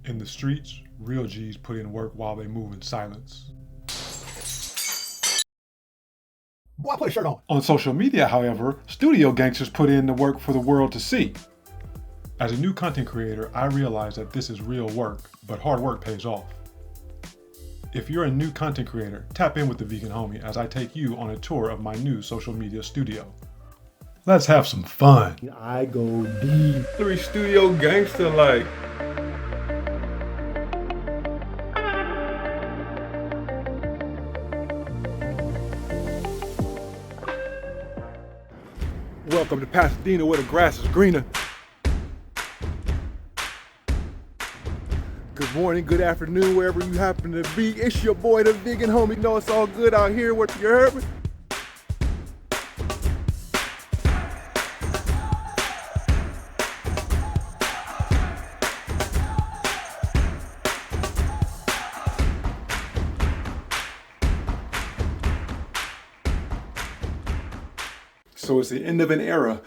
In the streets, real G's put in work while they move in silence. Boy, put a shirt on. On social media, however, studio gangsters put in the work for the world to see. As a new content creator, I realize that this is real work, but hard work pays off. If you're a new content creator, tap in with the Vegan Homie as I take you on a tour of my new social media studio. Let's have some fun. I go deep. 3 studio gangster like. Welcome to Pasadena where the grass is greener. Good morning, good afternoon, wherever you happen to be. It's your boy, the Vegan Homie. You know it's all good out here. What you heard me? So it's the end of an era.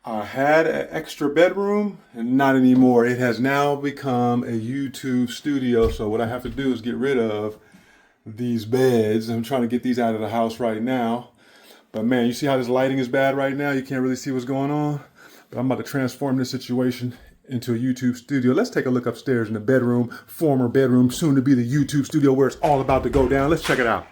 I had an extra bedroom and not anymore. It has now become a YouTube studio. So what I have to do is get rid of these beds. I'm trying to get these out of the house right now. But man, you see how this lighting is bad right now? You can't really see what's going on. But I'm about to transform this situation into a YouTube studio. Let's take a look upstairs in the bedroom, former bedroom, soon to be the YouTube studio where it's all about to go down. Let's check it out.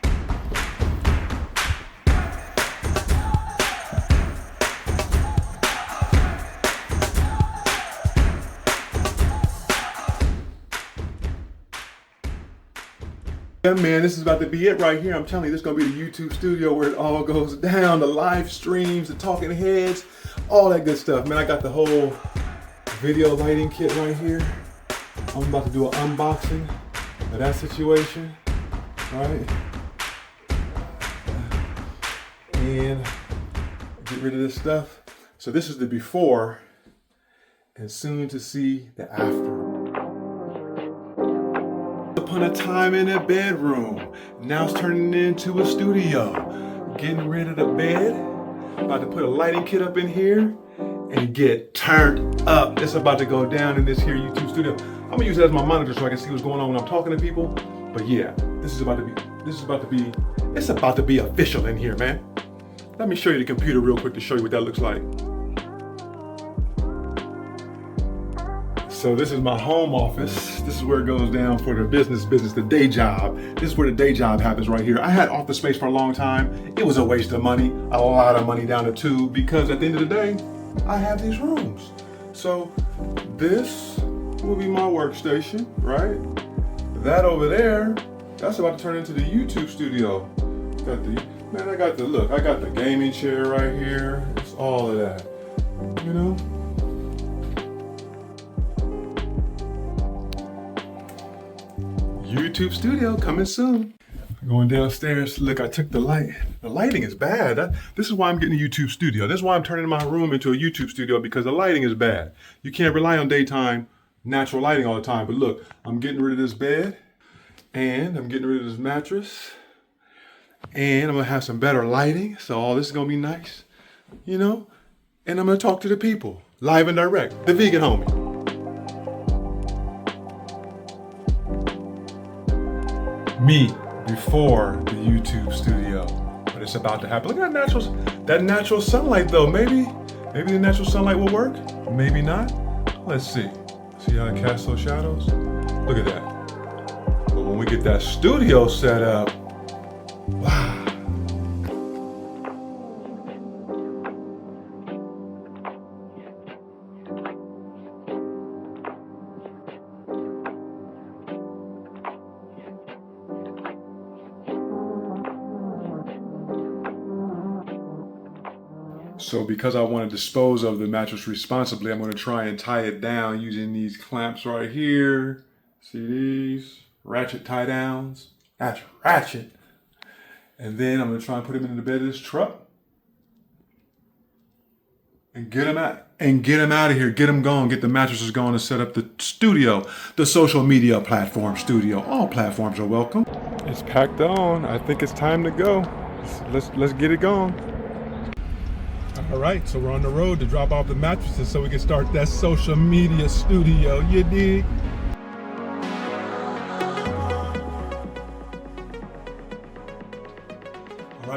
Yeah, man, this is about to be it right here. I'm telling you, this is going to be the YouTube studio where it all goes down. The live streams, the talking heads, all that good stuff. Man, I got the whole video lighting kit right here. I'm about to do an unboxing of that situation, right? And get rid of this stuff. So this is the before and soon to see the after. Upon a time in a bedroom, now it's turning into a studio. Getting rid of the bed, about to put a lighting kit up in here and get turned up. It's about to go down in this here YouTube studio. I'm gonna use it as my monitor so I can see what's going on when I'm talking to people. But yeah, it's about to be official in here, man. Let me show you the computer real quick to show you what that looks like. So this is my home office. This is where it goes down for the business, the day job. This is where the day job happens right here. I had office space for a long time. It was a waste of money, a lot of money down the tube, because at the end of the day, I have these rooms. So this will be my workstation, right? That over there, that's about to turn into the YouTube studio. I got the gaming chair right here. It's all of that, you know? YouTube studio coming soon. Going downstairs. Look, I took the light. The lighting is bad. This is why I'm getting a YouTube studio. This is why I'm turning my room into a YouTube studio, because the lighting is bad. You can't rely on daytime natural lighting all the time. But look, I'm getting rid of this bed and I'm getting rid of this mattress and I'm gonna have some better lighting. So all this is gonna be nice, you know? And I'm gonna talk to the people live and direct. The Vegan Homie. Me before the YouTube studio, but it's about to happen. Look at that natural sunlight though. Maybe the natural sunlight will work. Maybe not. Let's see. See how it casts those shadows? Look at that. But when we get that studio set up, wow. So because I want to dispose of the mattress responsibly, I'm going to try and tie it down using these clamps right here. See these? Ratchet tie downs. That's ratchet. And then I'm going to try and put him in the bed of this truck. And get him out of here. Get him gone. Get the mattresses gone and set up the studio. The social media platform studio. All platforms are welcome. It's packed on. I think it's time to go. Let's get it going. All right, so we're on the road to drop off the mattresses so we can start that social media studio, you dig?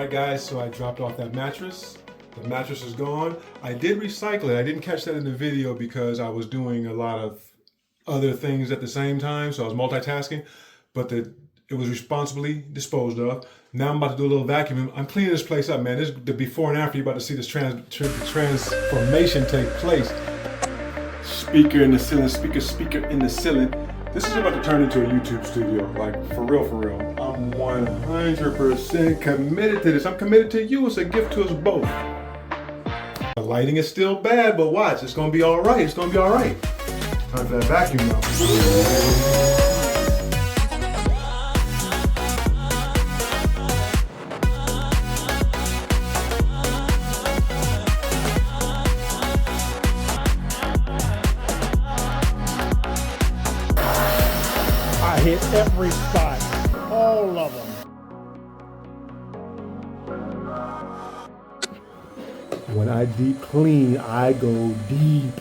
Alright guys, so I dropped off that mattress. The mattress is gone. I did recycle it. I didn't catch that in the video because I was doing a lot of other things at the same time, so I was multitasking, but it was responsibly disposed of. Now I'm about to do a little vacuuming. I'm cleaning this place up, man. This is the before and after. You're about to see this transformation take place. Speaker in the ceiling, speaker in the ceiling. This is about to turn into a YouTube studio, like for real, for real. I'm 100% committed to this. I'm committed to you. It's a gift to us both. The lighting is still bad, but watch, it's gonna be all right. It's gonna be all right. Time for that vacuum now. I hit every spot, all of them. When I deep clean, I go deep.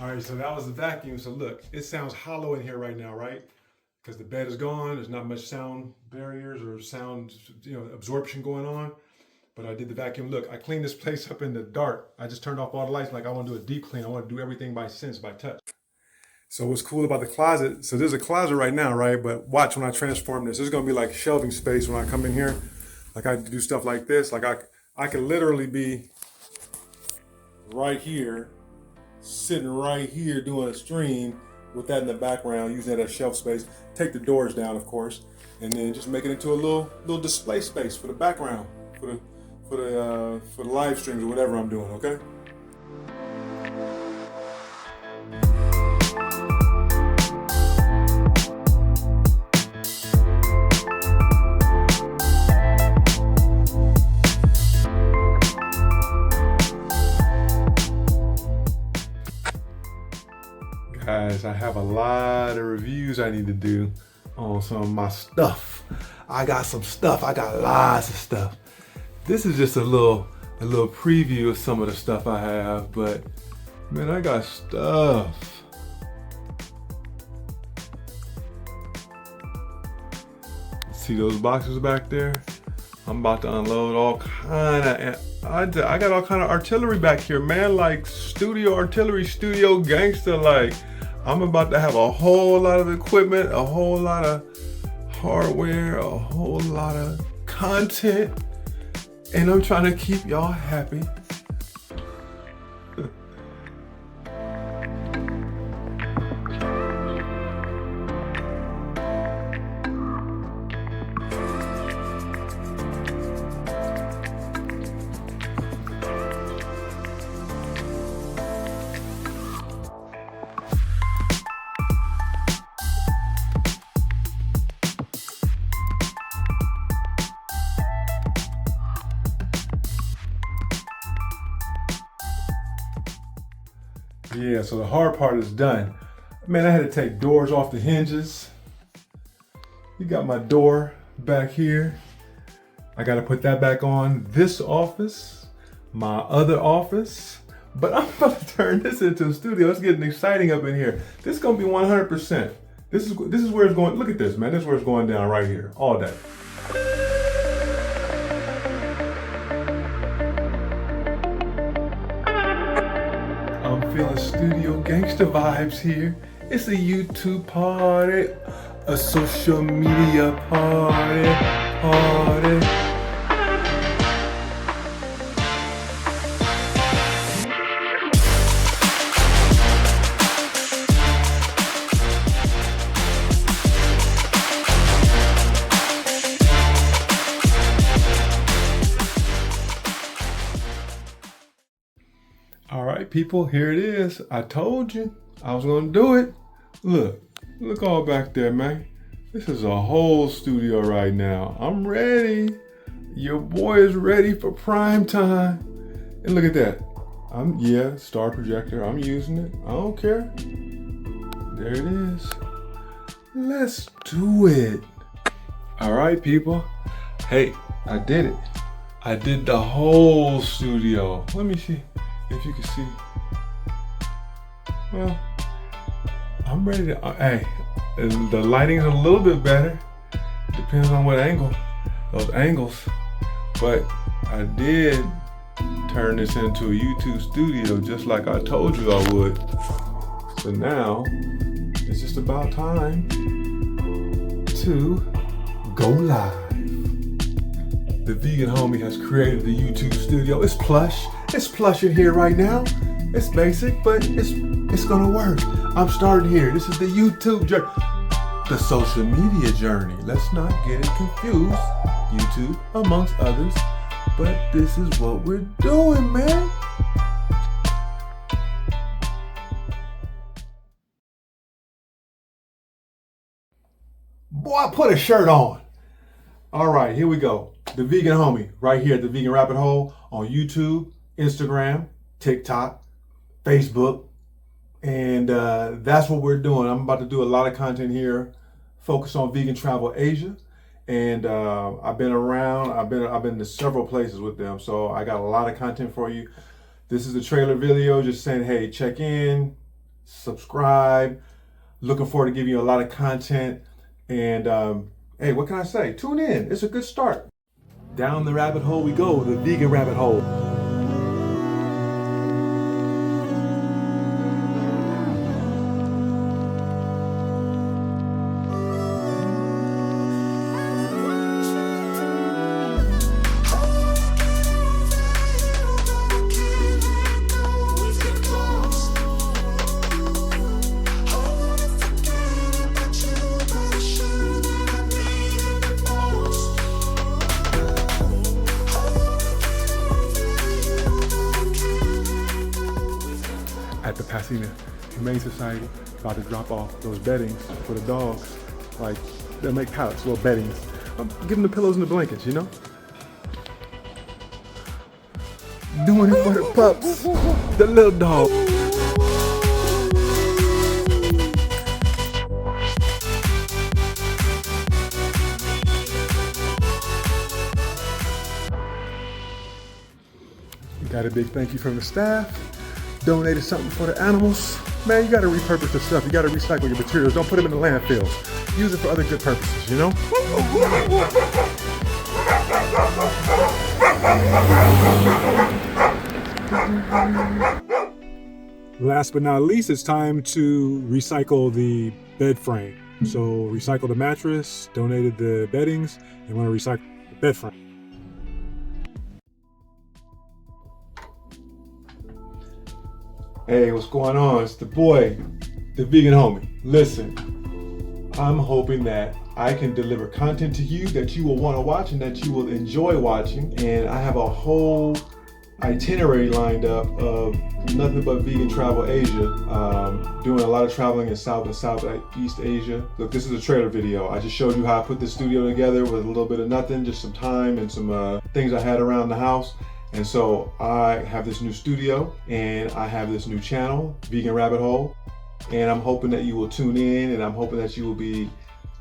All right, so that was the vacuum. So look, it sounds hollow in here right now, right? Because the bed is gone. There's not much sound barriers or sound, absorption going on. But I did the vacuum. Look, I cleaned this place up in the dark. I just turned off all the lights. Like I want to do a deep clean. I want to do everything by sense, by touch. So what's cool about the closet, so there's a closet right now, right? But watch when I transform this. This is gonna be like shelving space when I come in here. Like I do stuff like this. Like I could literally be right here, sitting right here doing a stream with that in the background, using that as shelf space. Take the doors down, of course, and then just make it into a little display space for the background, for the live streams or whatever I'm doing, okay? Guys, I have a lot of reviews I need to do on some of my stuff. I got some stuff. I got lots of stuff. This is just a little preview of some of the stuff I have, but man, I got stuff. See those boxes back there? I'm about to unload all kind of, I got all kind of artillery back here, man, like studio artillery, studio gangster, like I'm about to have a whole lot of equipment, a whole lot of hardware, a whole lot of content, and I'm trying to keep y'all happy. Yeah, so the hard part is done. Man, I had to take doors off the hinges. You got my door back here. I got to put that back on. This office, my other office. But I'm about to turn this into a studio. It's getting exciting up in here. This is going to be 100%. This is where it's going. Look at this, man. This is where it's going down right here all day. I'm feeling studio gangsta vibes here. It's a YouTube party, a social media party. All right, people, here it is. I told you I was gonna do it. Look all back there, man. This is a whole studio right now. I'm ready. Your boy is ready for prime time. And look at that. Star projector. I'm using it. I don't care. There it is. Let's do it. All right, people. Hey, I did it. I did the whole studio. Let me see if you can see. Well, I'm ready to, hey, the lighting's a little bit better. Depends on what angle, those angles. But I did turn this into a YouTube studio just like I told you I would. So now it's just about time to go live. The vegan homie has created the YouTube studio. It's plush. It's plush in here right now. It's basic, but it's gonna work. I'm starting here. This is the YouTube journey. The social media journey. Let's not get it confused. YouTube amongst others. But this is what we're doing, man. Boy, I put a shirt on. All right, here we go. The vegan homie right here at the Vegan Rabbit Hole on YouTube, Instagram, TikTok, Facebook. And that's what we're doing. I'm about to do a lot of content here, focus on vegan travel Asia. And I've been around, I've been to several places with them. So I got a lot of content for you. This is a trailer video just saying, hey, check in, subscribe. Looking forward to giving you a lot of content. And hey, what can I say? Tune in. It's a good start. Down the rabbit hole we go, the vegan rabbit hole. At the Pasadena Humane Society, about to drop off those beddings for the dogs. Like, they'll make pallets, little beddings. I'm giving the pillows and the blankets, you know? Doing it for the pups, the little dog. Got a big thank you from the staff. Donated something for the animals. Man, you gotta repurpose the stuff. You gotta recycle your materials. Don't put them in the landfills. Use it for other good purposes, you know? Last but not least, it's time to recycle the bed frame. So recycle the mattress, donated the beddings, and want to recycle the bed frame. Hey, what's going on? It's the boy, the vegan homie. Listen, I'm hoping that I can deliver content to you that you will want to watch and that you will enjoy watching. And I have a whole itinerary lined up of nothing but vegan travel Asia. Doing a lot of traveling in South and Southeast Asia. Look, this is a trailer video. I just showed you how I put this studio together with a little bit of nothing, just some time and some things I had around the house. And so I have this new studio and I have this new channel, Vegan Rabbit Hole. And I'm hoping that you will tune in and I'm hoping that you will be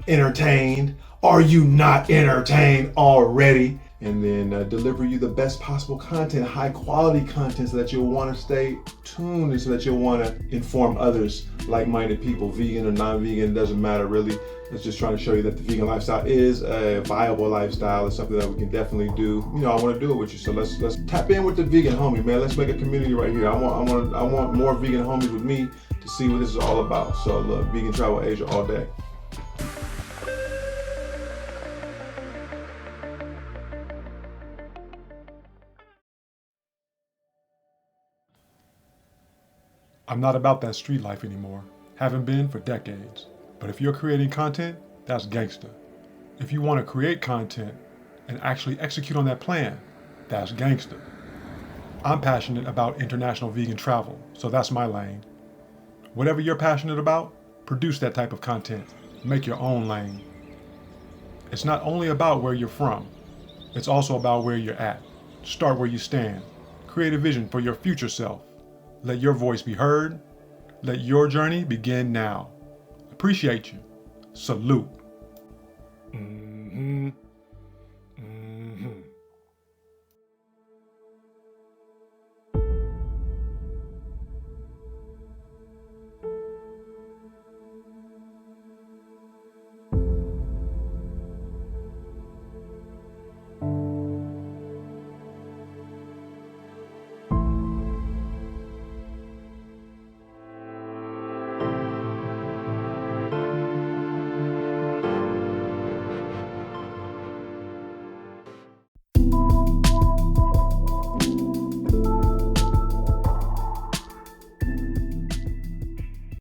entertained. Are you not entertained already? And then deliver you the best possible content, high quality content, so that you'll want to stay tuned and so that you'll want to inform others, like-minded people, vegan or non-vegan, doesn't matter really. It's just trying to show you that the vegan lifestyle is a viable lifestyle. It's something that we can definitely do. You know, I want to do it with you. So let's tap in with the vegan homie, man. Let's make a community right here. I want more vegan homies with me to see what this is all about. So look, Vegan Travel Asia all day. I'm not about that street life anymore. Haven't been for decades. But if you're creating content, that's gangsta. If you want to create content and actually execute on that plan, that's gangsta. I'm passionate about international vegan travel, so that's my lane. Whatever you're passionate about, produce that type of content. Make your own lane. It's not only about where you're from, it's also about where you're at. Start where you stand. Create a vision for your future self. Let your voice be heard. Let your journey begin now. Appreciate you. Salute.